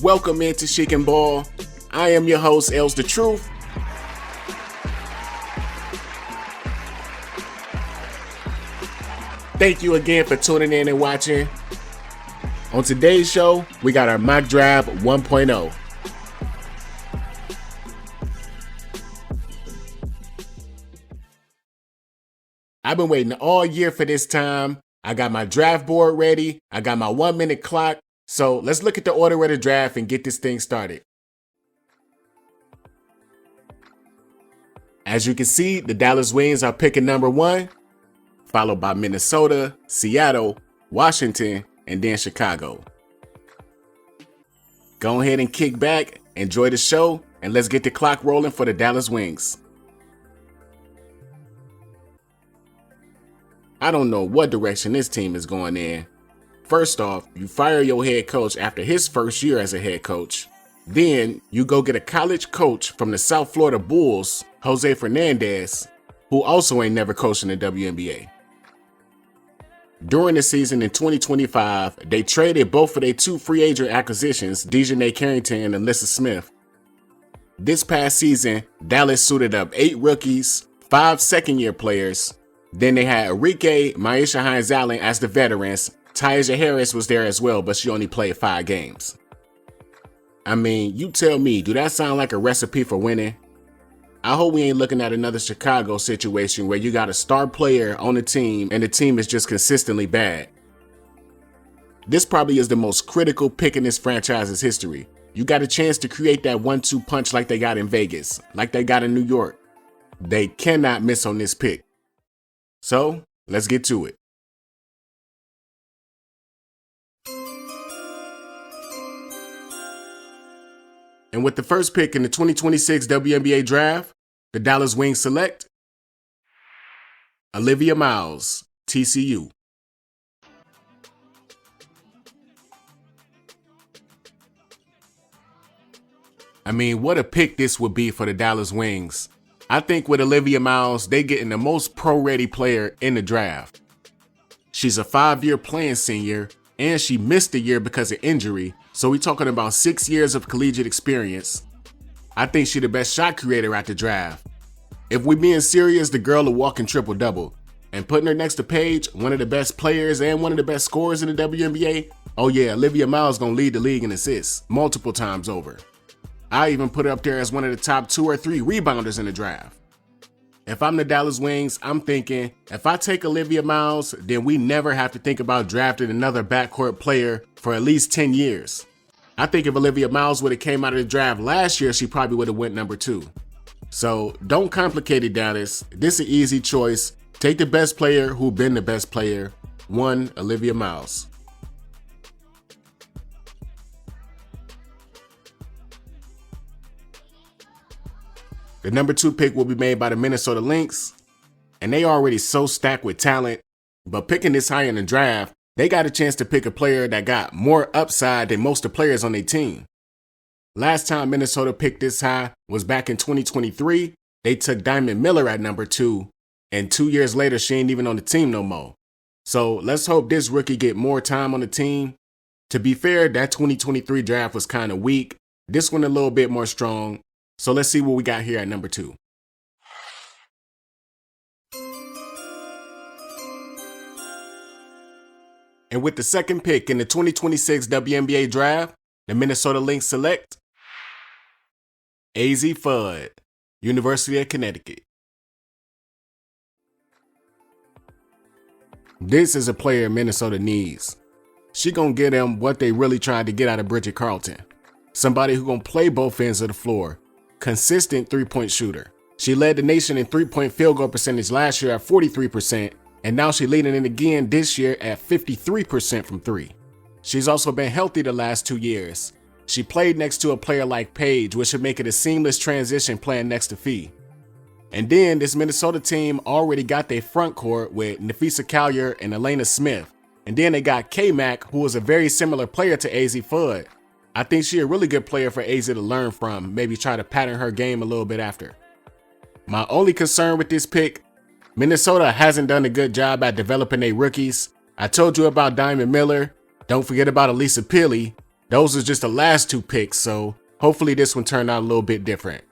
Welcome into Chic and Ball. I am your host, Els the Truth. Thank you again for tuning in and watching. On today's show, we got our mock draft 1.0. I've been waiting all year for this time. I got my draft board ready. I got my 1 minute clock. So let's look at the order of the draft and get this thing started. As you can see, the Dallas Wings are picking number 1, followed by Minnesota, Seattle, Washington, and then Chicago. Go ahead and kick back, enjoy the show, and let's get the clock rolling for the Dallas Wings. I don't know what direction this team is going in. First off, you fire your head coach after his first year as a head coach. Then you go get a college coach from the South Florida Bulls, Jose Fernandez, who also ain't never coached in the WNBA. During the season in 2025, they traded both of their 2 free agent acquisitions, Dejanay Carrington and Alyssa Smith. This past season, Dallas suited up 8 rookies, 5 second-year players. Then they had Arike, Maisha Hines-Allen as the veterans. Tyja Harris was there as well, but she only played 5 games. I mean, you tell me, do that sound like a recipe for winning? I hope we ain't looking at another Chicago situation where you got a star player on the team and the team is just consistently bad. This probably is the most critical pick in this franchise's history. You got a chance to create that 1-2 punch like they got in Vegas, like they got in New York. They cannot miss on this pick. So, let's get to it. And with the first pick in the 2026 WNBA draft, the Dallas Wings select Olivia Miles, TCU. I mean, what a pick this would be for the Dallas Wings. I think with Olivia Miles, they getting the most pro-ready player in the draft. She's a 5-year playing senior, and she missed a year because of injury, so we're talking about 6 years of collegiate experience. I think she's the best shot creator at the draft. If we being serious, the girl will walk in triple-double. And putting her next to Paige, one of the best players and one of the best scorers in the WNBA, oh yeah, Olivia Miles gonna lead the league in assists multiple times over. I even put her up there as one of the top 2 or 3 rebounders in the draft. If I'm the Dallas Wings, I'm thinking, if I take Olivia Miles, then we never have to think about drafting another backcourt player for at least 10 years. I think if Olivia Miles would have came out of the draft last year, she probably would have went number 2. So don't complicate it, Dallas. This is an easy choice. Take the best player who been the best player. 1, Olivia Miles. The number 2 pick will be made by the Minnesota Lynx, and they already so stacked with talent, but picking this high in the draft, they got a chance to pick a player that got more upside than most of the players on their team. Last time Minnesota picked this high was back in 2023. They took Diamond Miller at number 2, and 2 years later, she ain't even on the team no more. So let's hope this rookie get more time on the team. To be fair, that 2023 draft was kind of weak. This one a little bit more strong. So let's see what we got here at number 2. And with the second pick in the 2026 WNBA draft, the Minnesota Lynx select Azzi Fudd, University of Connecticut. This is a player Minnesota needs. She gonna get them what they really tried to get out of Bridget Carlton. Somebody who gonna play both ends of the floor. Consistent 3-point shooter. She led the nation in 3-point field goal percentage last year at 43%, and now she's leading it again this year at 53% from 3. She's also been healthy the last 2 years. She played next to a player like Paige, which should make it a seamless transition playing next to Fee. And then this Minnesota team already got their front court with Nafisa Collier and Elena Smith. And then they got K-Mac, who is a very similar player to Azzi Fudd. I think she's a really good player for Azzi to learn from, maybe try to pattern her game a little bit after. My only concern with this pick, Minnesota hasn't done a good job at developing their rookies. I told you about Diamond Miller. Don't forget about Elisa Pili. Those are just the last 2 picks, so hopefully this one turned out a little bit different.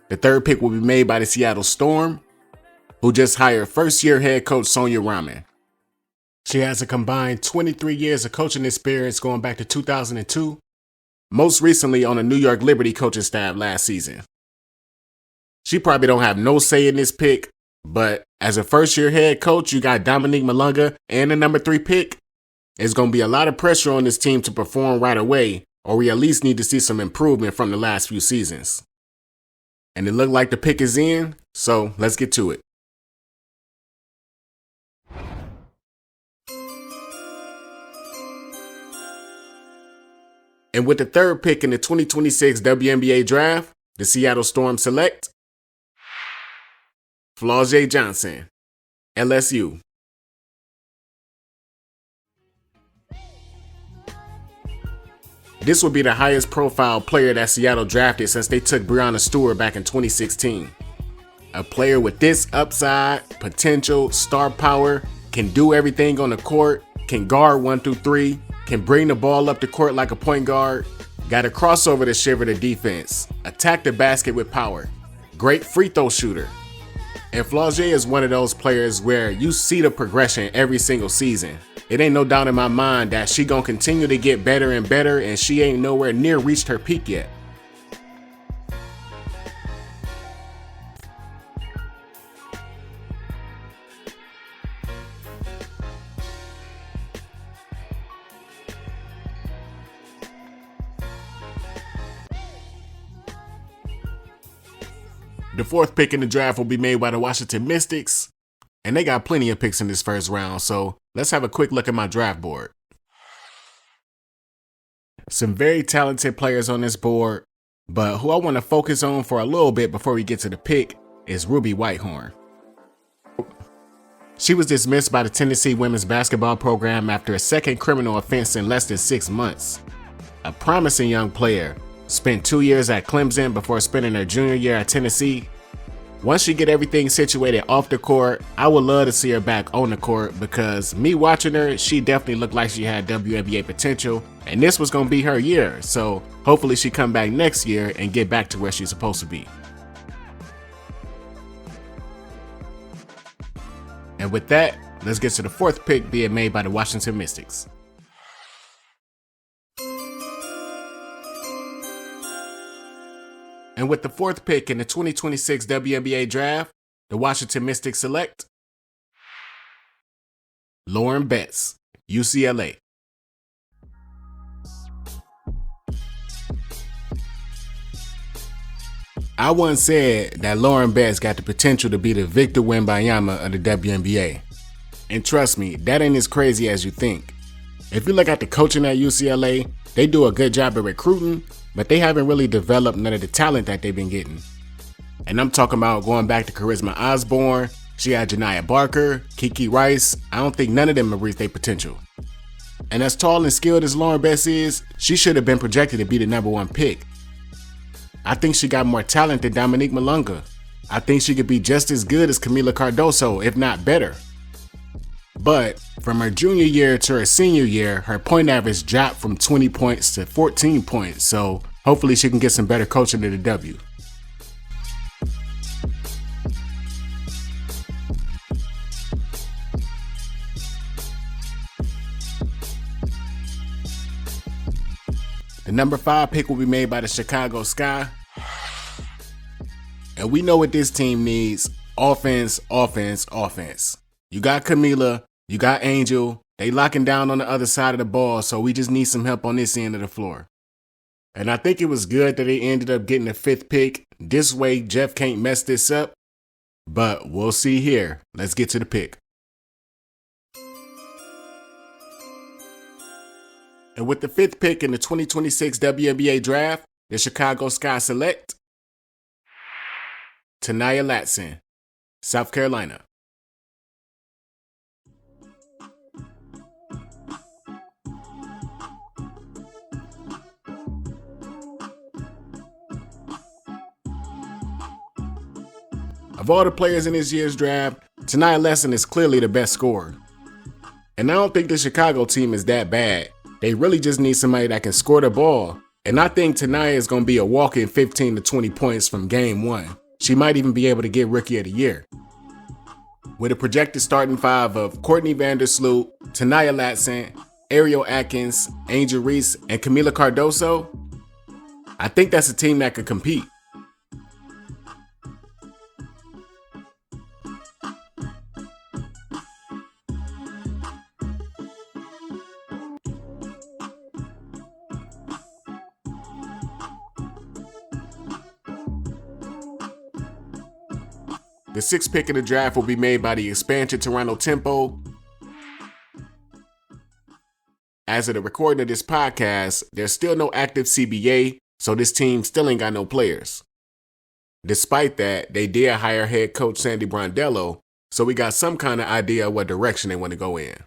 The 3rd pick will be made by the Seattle Storm, who just hired first-year head coach Sonia Rahman. She has a combined 23 years of coaching experience going back to 2002, most recently on the New York Liberty coaching staff last season. She probably don't have no say in this pick, but as a first-year head coach, you got Dominique Malunga and the number 3 pick. There's going to be a lot of pressure on this team to perform right away, or we at least need to see some improvement from the last few seasons. And it looked like the pick is in, so let's get to it. And with the 3rd pick in the 2026 WNBA draft, the Seattle Storm select Flau'jae Johnson, LSU. This would be the highest profile player that Seattle drafted since they took Breanna Stewart back in 2016. A player with this upside, potential, star power, can do everything on the court, can guard 1 through 3, can bring the ball up the court like a point guard, got a crossover to shiver the defense, attack the basket with power, great free throw shooter. And Flau'jae is one of those players where you see the progression every single season. It ain't no doubt in my mind that she gonna continue to get better and better, and she ain't nowhere near reached her peak yet. The 4th pick in the draft will be made by the Washington Mystics, and they got plenty of picks in this first round, so let's have a quick look at my draft board. Some very talented players on this board, but who I want to focus on for a little bit before we get to the pick is Ruby Whitehorn. She was dismissed by the Tennessee women's basketball program after a second criminal offense in less than 6 months. A promising young player, spent 2 years at Clemson before spending her junior year at Tennessee. Once she get everything situated off the court, I would love to see her back on the court because me watching her, she definitely looked like she had WNBA potential, and this was going to be her year, so hopefully she come back next year and get back to where she's supposed to be. And with that, let's get to the 4th pick being made by the Washington Mystics. And with the 4th pick in the 2026 WNBA draft, the Washington Mystics select Lauren Betts, UCLA. I once said that Lauren Betts got the potential to be the Victor Wembanyama of the WNBA. And trust me, that ain't as crazy as you think. If you look at the coaching at UCLA, they do a good job of recruiting, but they haven't really developed none of the talent that they've been getting. And I'm talking about going back to Charisma Osborne. She had Janiah Barker, Kiki Rice. I don't think none of them have reached their potential. And as tall and skilled as Lauren Betts is, she should have been projected to be the number 1 pick. I think she got more talent than Dominique Malunga. I think she could be just as good as Camila Cardoso, if not better. But from her junior year to her senior year, her point average dropped from 20 points to 14 points, so hopefully she can get some better coaching to the W. The number 5 pick will be made by the Chicago Sky. And we know what this team needs: offense, offense, offense. You got Camila, you got Angel, they locking down on the other side of the ball, so we just need some help on this end of the floor. And I think it was good that they ended up getting the 5th pick. This way, Jeff can't mess this up. But we'll see here. Let's get to the pick. And with the 5th pick in the 2026 WNBA draft, the Chicago Sky select Taniya Latson, South Carolina. Of all the players in this year's draft, Janiah Latson is clearly the best scorer. And I don't think the Chicago team is that bad. They really just need somebody that can score the ball. And I think Janiah is going to be a walk-in 15 to 20 points from game 1. She might even be able to get Rookie of the Year. With a projected starting 5 of Courtney Vandersloot, Janiah Latson, Ariel Atkins, Angel Reese, and Camila Cardoso, I think that's a team that could compete. The 6th pick in the draft will be made by the expansion Toronto Tempo. As of the recording of this podcast, there's still no active CBA, so this team still ain't got no players. Despite that, they did hire head coach Sandy Brondello, so we got some kind of idea of what direction they want to go in.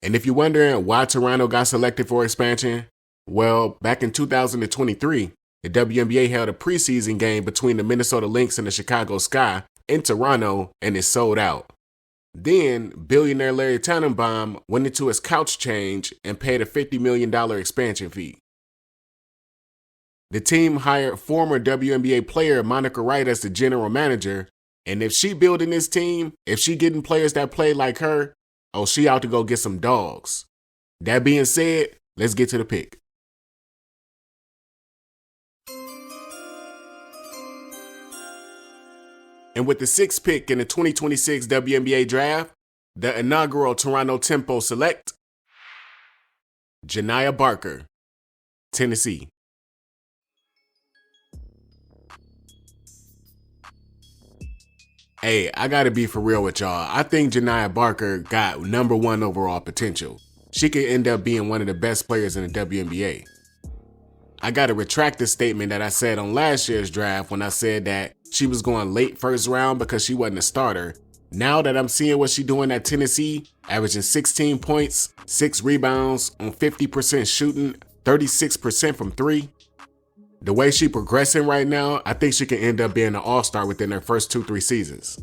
And if you're wondering why Toronto got selected for expansion, well, back in 2023, the WNBA held a preseason game between the Minnesota Lynx and the Chicago Sky in Toronto, and it sold out. Then, billionaire Larry Tannenbaum went into his couch change and paid a $50 million expansion fee. The team hired former WNBA player Monica Wright as the general manager, and if she building this team, if she getting players that play like her, oh, she out to go get some dogs. That being said, let's get to the pick. And with the 6th pick in the 2026 WNBA draft, the inaugural Toronto Tempo select Janiah Barker, Tennessee. Hey, I gotta be for real with y'all. I think Janiah Barker got #1 overall potential. She could end up being one of the best players in the WNBA. I gotta retract the statement that I said on last year's draft when I said that she was going late first round because she wasn't a starter. Now that I'm seeing what she's doing at Tennessee, averaging 16 points, 6 rebounds on 50% shooting, 36% from 3. The way she progressing right now, I think she can end up being an all-star within her first 2-3 seasons.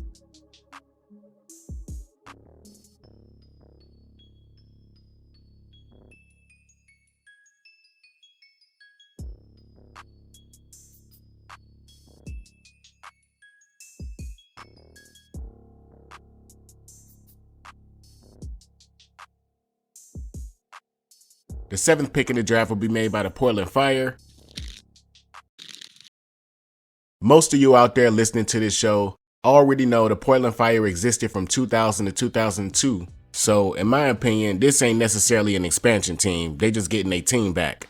The 7th pick in the draft will be made by the Portland Fire. Most of you out there listening to this show already know the Portland Fire existed from 2000 to 2002. So, in my opinion, this ain't necessarily an expansion team. They just getting their team back.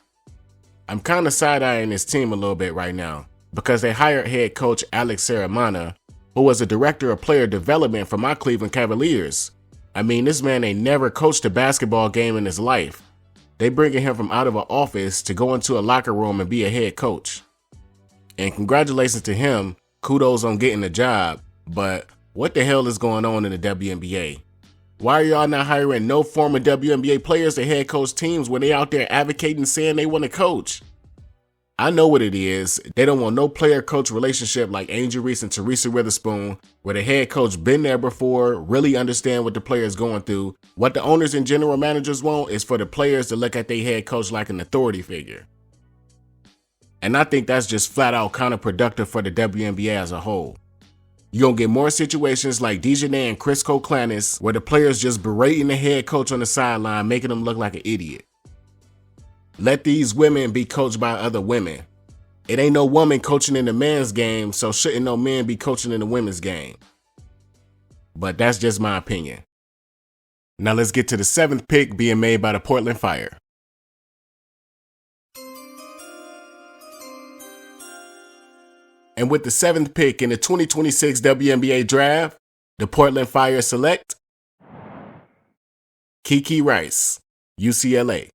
I'm kind of side-eyeing this team a little bit right now because they hired head coach Alex Serah, who was a director of player development for my Cleveland Cavaliers. I mean, this man ain't never coached a basketball game in his life. They bringing him from out of an office to go into a locker room and be a head coach. And congratulations to him, kudos on getting the job, but what the hell is going on in the WNBA? Why are y'all not hiring no former WNBA players to head coach teams when they out there advocating saying they want to coach? I know what it is. They don't want no player-coach relationship like Angel Reese and Teresa Witherspoon, where the head coach been there before, really understand what the player's going through. What the owners and general managers want is for the players to look at their head coach like an authority figure. And I think that's just flat out counterproductive for the WNBA as a whole. You're going to get more situations like Dejanay and Chris Koklanis, where the players just berating the head coach on the sideline, making them look like an idiot. Let these women be coached by other women. It ain't no woman coaching in the men's game, so shouldn't no men be coaching in the women's game. But that's just my opinion. Now let's get to the 7th pick being made by the Portland Fire. And with the 7th pick in the 2026 WNBA draft, the Portland Fire select Kiki Rice, UCLA.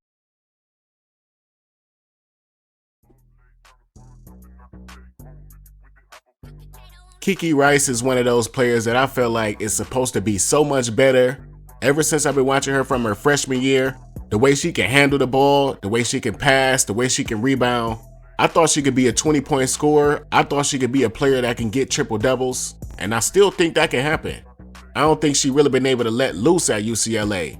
Kiki Rice is one of those players that I feel like is supposed to be so much better. Ever since I've been watching her from her freshman year, the way she can handle the ball, the way she can pass, the way she can rebound. I thought she could be a 20-point scorer. I thought she could be a player that can get triple doubles. And I still think that can happen. I don't think she really been able to let loose at UCLA.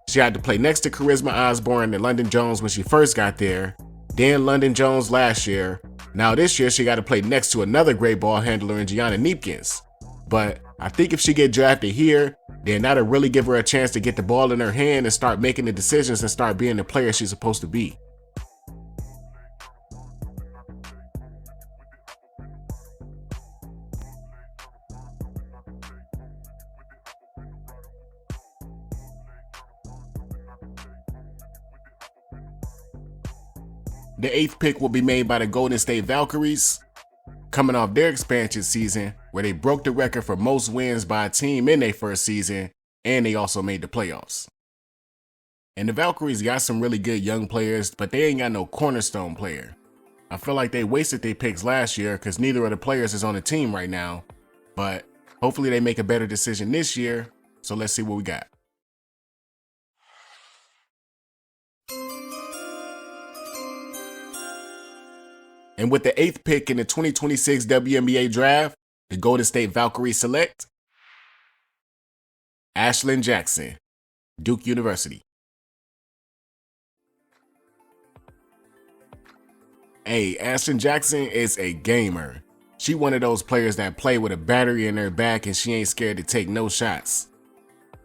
She had to play next to Charisma Osborne and London Jones when she first got there, then London Jones last year. Now this year she got to play next to another great ball handler in Gianna Neepkins. But I think if she get drafted here, then that'll really give her a chance to get the ball in her hand and start making the decisions and start being the player she's supposed to be. The 8th pick will be made by the Golden State Valkyries, coming off their expansion season where they broke the record for most wins by a team in their first season, and they also made the playoffs. And the Valkyries got some really good young players, but they ain't got no cornerstone player. I feel like they wasted their picks last year because neither of the players is on the team right now, but hopefully they make a better decision this year, so let's see what we got. And with the 8th pick in the 2026 WNBA draft, the Golden State Valkyries select Ashlon Jackson, Duke University. Hey, Ashlon Jackson is a gamer. She one of those players that play with a battery in her back and she ain't scared to take no shots.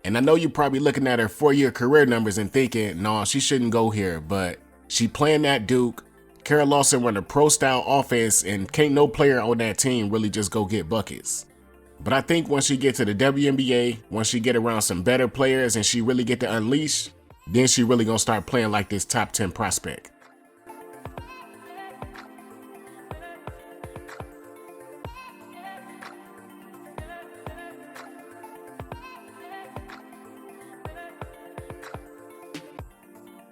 And I know you're probably looking at her 4-year career numbers and thinking, no, she shouldn't go here, but she playing at Duke. Kara Lawson run a pro-style offense and can't no player on that team really just go get buckets. But I think once she get to the WNBA, once she get around some better players and she really get to unleash, then she really gonna start playing like this top 10 prospect.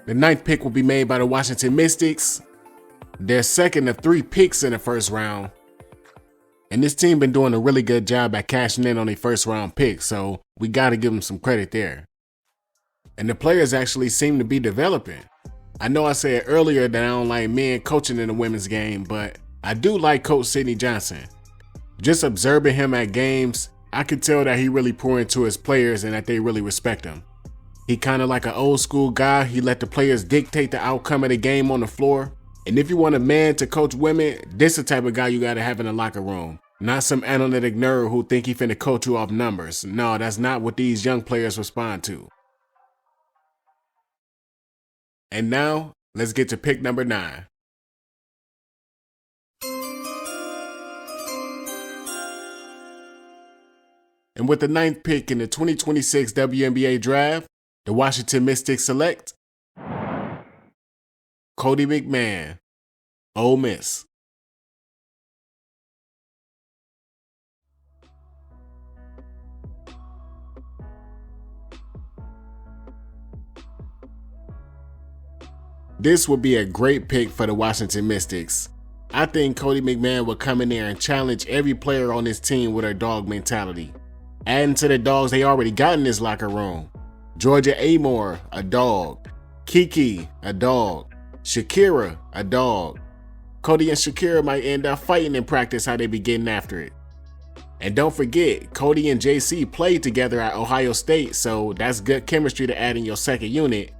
The 9th pick will be made by the Washington Mystics. Their second of 3 picks in the first round. And this team been doing a really good job at cashing in on their first round pick, so we gotta give them some credit there. And the players actually seem to be developing. I know I said earlier that I don't like men coaching in the women's game, but I do like Coach Sydney Johnson. Just observing him at games, I could tell that he really pour into his players and that they really respect him. He kinda like an old school guy. He let the players dictate the outcome of the game on the floor. And if you want a man to coach women, this is the type of guy you gotta have in the locker room. Not some analytic nerd who think he finna coach you off numbers. No, that's not what these young players respond to. And now, let's get to pick number 9. And with the 9th pick in the 2026 WNBA draft, the Washington Mystics select Cotie McMahon, Ole Miss. This would be a great pick for the Washington Mystics. I think Cotie McMahon will come in there and challenge every player on this team with her dog mentality. Adding to the dogs they already got in this locker room. Georgia Amore, a dog. Kiki, a dog. Shakira, a dog. Cotie and Shakira might end up fighting in practice how they be getting after it. And don't forget, Cotie and JC played together at Ohio State, so that's good chemistry to add in your second unit.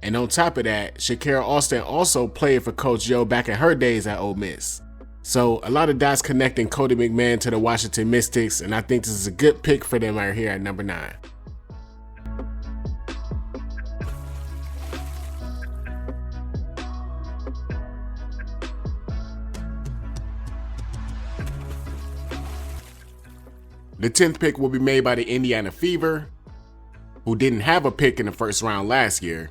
And on top of that, Shakira Austin also played for Coach Joe back in her days at Ole Miss. So a lot of dots connecting Cotie McMahon to the Washington Mystics, and I think this is a good pick for them right here at number 9. The 10th pick will be made by the Indiana Fever, who didn't have a pick in the first round last year.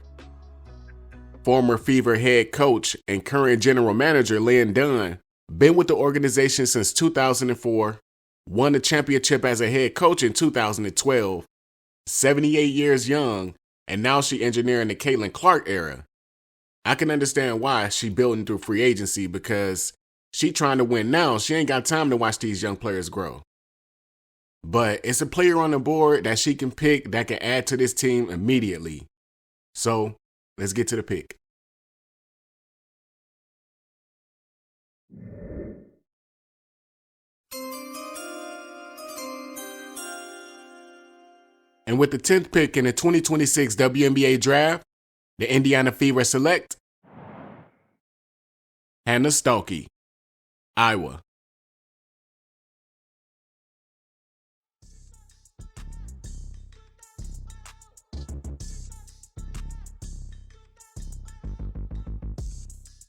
Former Fever head coach and current general manager Lynn Dunn been with the organization since 2004, won the championship as a head coach in 2012, 78 years young, and now she engineering the Caitlin Clark era. I can understand why she building through free agency because she trying to win now. She ain't got time to watch these young players grow. But it's a player on the board that she can pick that can add to this team immediately. So let's get to the pick. And with the 10th pick in the 2026 WNBA draft, the Indiana Fever select Hannah Stuelke, Iowa.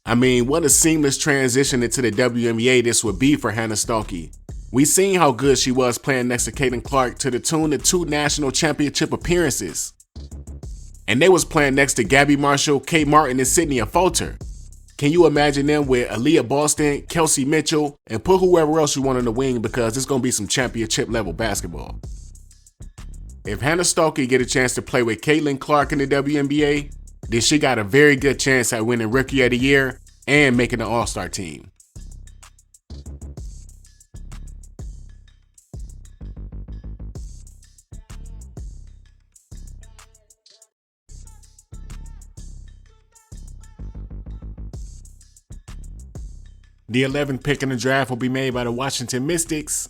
I mean, what a seamless transition into the WNBA this would be for Hannah Stuelke. We seen how good she was playing next to Caitlin Clark to the tune of 2 national championship appearances. And they was playing next to Gabby Marshall, Kate Martin, and Sydney Affolter. Can you imagine them with Aaliyah Boston, Kelsey Mitchell, and put whoever else you want on the wing, because it's going to be some championship level basketball. If Hannah Stuelke get a chance to play with Caitlin Clark in the WNBA, then she got a very good chance at winning Rookie of the Year and making the All-Star team. The 11th pick in the draft will be made by the Washington Mystics,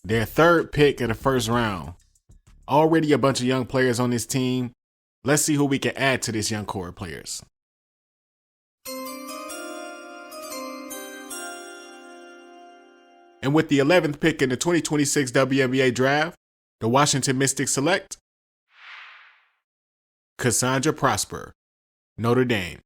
their 3rd pick of the first round. Already a bunch of young players on this team. Let's see who we can add to this young core of players. And with the 11th pick in the 2026 WNBA draft, the Washington Mystics select Cassandre Prosper, Notre Dame.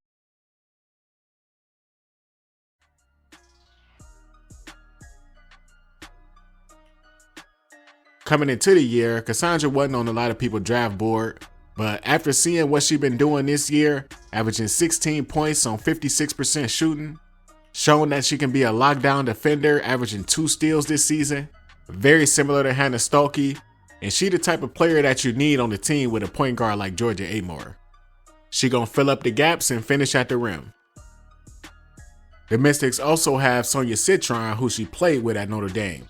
Coming into the year, Cassandre wasn't on a lot of people's draft board, but after seeing what she's been doing this year, averaging 16 points on 56% shooting, showing that she can be a lockdown defender, averaging 2 steals this season, very similar to Hannah Stuelke, and she the type of player that you need on the team with a point guard like Georgia Amoore. She gonna fill up the gaps and finish at the rim. The Mystics also have Sonia Citron, who she played with at Notre Dame.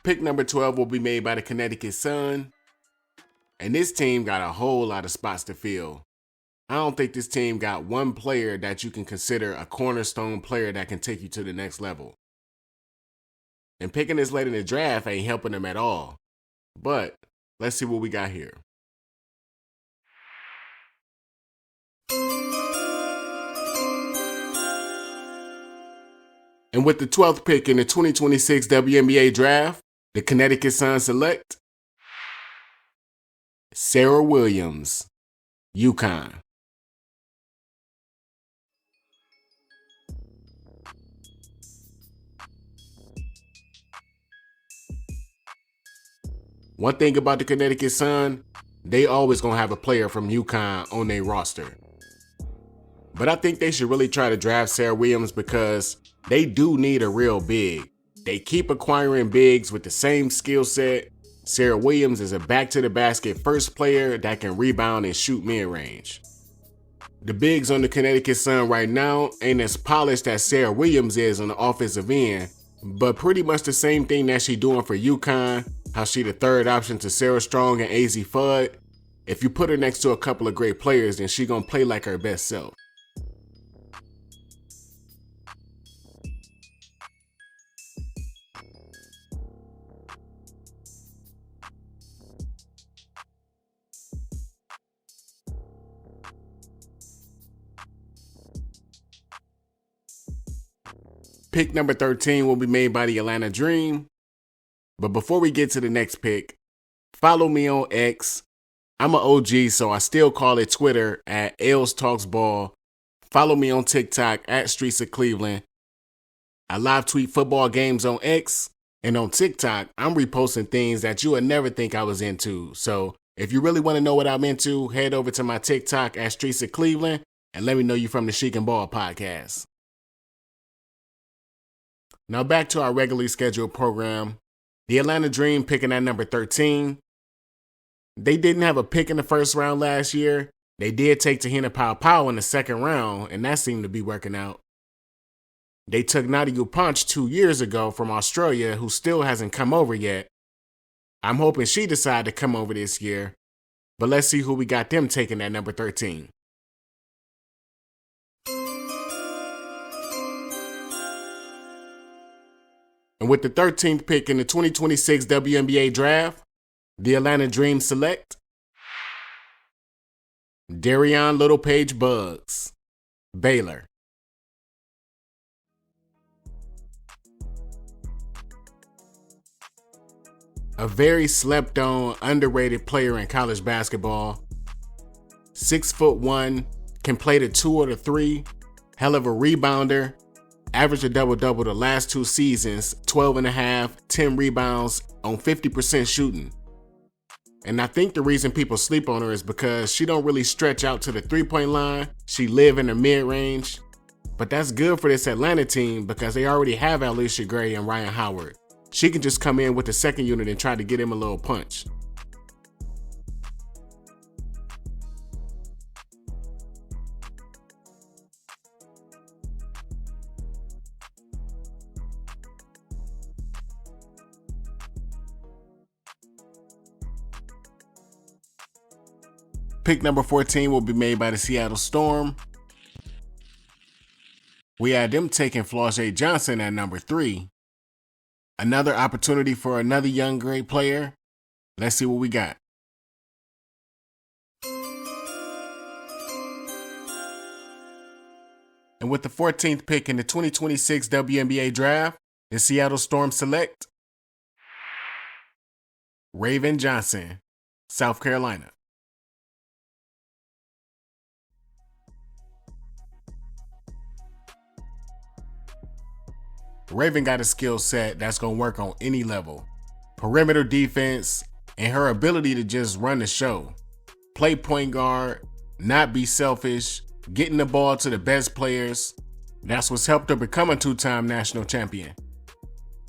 Pick number 12 will be made by the Connecticut Sun, and this team got a whole lot of spots to fill. I don't think this team got one player that you can consider a cornerstone player that can take you to the next level. And picking this late in the draft ain't helping them at all. But let's see what we got here. And with the 12th pick in the 2026 WNBA draft, the Connecticut Sun select Serah Williams, UConn. One thing about the Connecticut Sun, they always gonna have a player from UConn on their roster. But I think they should really try to draft Serah Williams because they do need a real big. They keep acquiring bigs with the same skill set. Serah Williams is a back-to-the-basket first player that can rebound and shoot mid-range. The bigs on the Connecticut Sun right now ain't as polished as Serah Williams is on the offensive end, but pretty much the same thing that she doing for UConn, how she the 3rd option to Sarah Strong and Azzi Fudd. If you put her next to a couple of great players, then she gonna play like her best self. Pick number 13 will be made by the Atlanta Dream. But before we get to the next pick, follow me on X. I'm an OG, so I still call it Twitter at Els Talks Ball. Follow me on TikTok at Streets of Cleveland. I live tweet football games on X, and on TikTok, I'm reposting things that you would never think I was into. So if you really want to know what I'm into, head over to my TikTok at Streets of Cleveland and let me know you're from the Chic and Ball podcast. Now back to our regularly scheduled program. The Atlanta Dream picking at number 13. They didn't have a pick in the first round last year. They did take Tahina Pow in the second round, and that seemed to be working out. They took Nadia Punch 2 years ago from Australia, who still hasn't come over yet. I'm hoping she decided to come over this year, but let's see who we got them taking at number 13. And with the 13th pick in the 2026 WNBA draft, the Atlanta Dream select Darianna Littlepage-Buggs, Baylor. A very slept-on, underrated player in college basketball. 6'1", can play the 2 or the 3, hell of a rebounder, averaged a double-double the last 2 seasons, 12.5, 10 rebounds on 50% shooting. And I think the reason people sleep on her is because she don't really stretch out to the 3-point line. She live in the mid-range. But that's good for this Atlanta team because they already have Alicia Gray and Ryan Howard. She can just come in with the second unit and try to get him a little punch. Pick number 14 will be made by the Seattle Storm. We had them taking Flau'jae Johnson at number 3. Another opportunity for another young great player. Let's see what we got. And with the 14th pick in the 2026 WNBA draft, the Seattle Storm select Raegan Johnson, South Carolina. Raegan got a skill set that's going to work on any level. Perimeter defense, and her ability to just run the show. Play point guard, not be selfish, getting the ball to the best players. That's what's helped her become a 2-time national champion.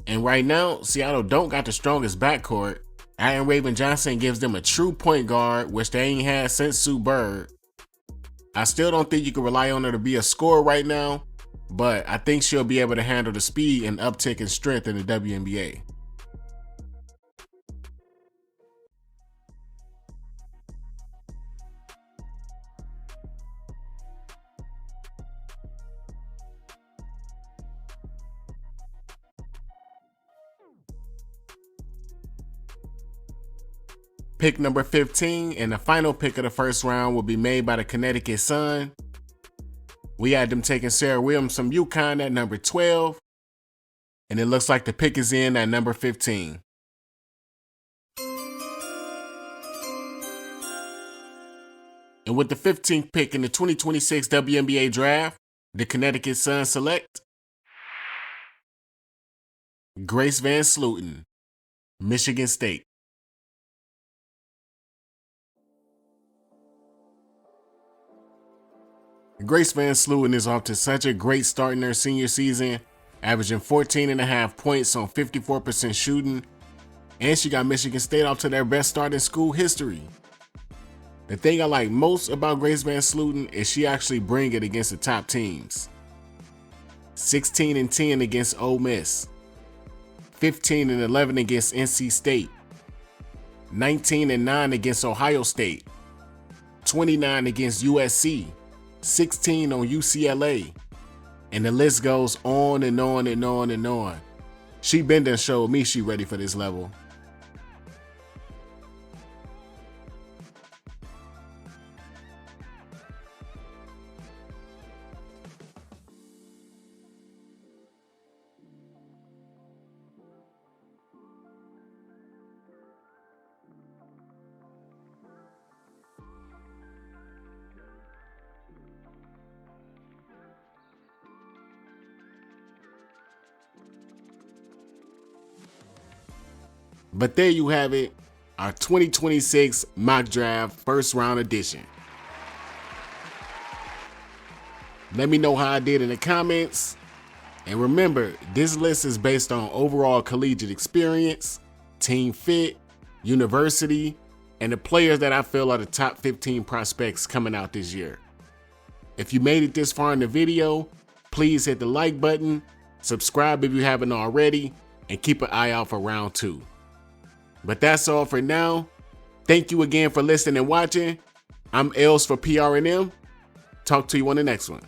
And right now, Seattle don't got the strongest backcourt. Adding Raegan Johnson gives them a true point guard, which they ain't had since Sue Bird. I still don't think you can rely on her to be a scorer right now, but I think she'll be able to handle the speed and uptick in strength in the WNBA. Pick number 15 and the final pick of the first round will be made by the Connecticut Sun. We had them taking Serah Williams from UConn at number 12. And it looks like the pick is in at number 15. And with the 15th pick in the 2026 WNBA draft, the Connecticut Sun select Grace Vanslooten, Michigan State. Grace Vanslooten is off to such a great start in her senior season, averaging 14.5 points on 54% shooting, and she got Michigan State off to their best start in school history. The thing I like most about Grace Vanslooten is she actually brings it against the top teams. 16-10 against Ole Miss, 15-11 against NC State, 19-9 against Ohio State, 29 against USC, 16 on UCLA, and the list goes on and on and on and on. She been done showed me she ready for this level. But there you have it, our 2026 mock draft first round edition. Let me know how I did in the comments. And remember, this list is based on overall collegiate experience, team fit, university, and the players that I feel are the top 15 prospects coming out this year. If you made it this far in the video, please hit the like button, subscribe if you haven't already, and keep an eye out for round 2. But that's all for now. Thank you again for listening and watching. I'm Els for PRNM. Talk to you on the next one.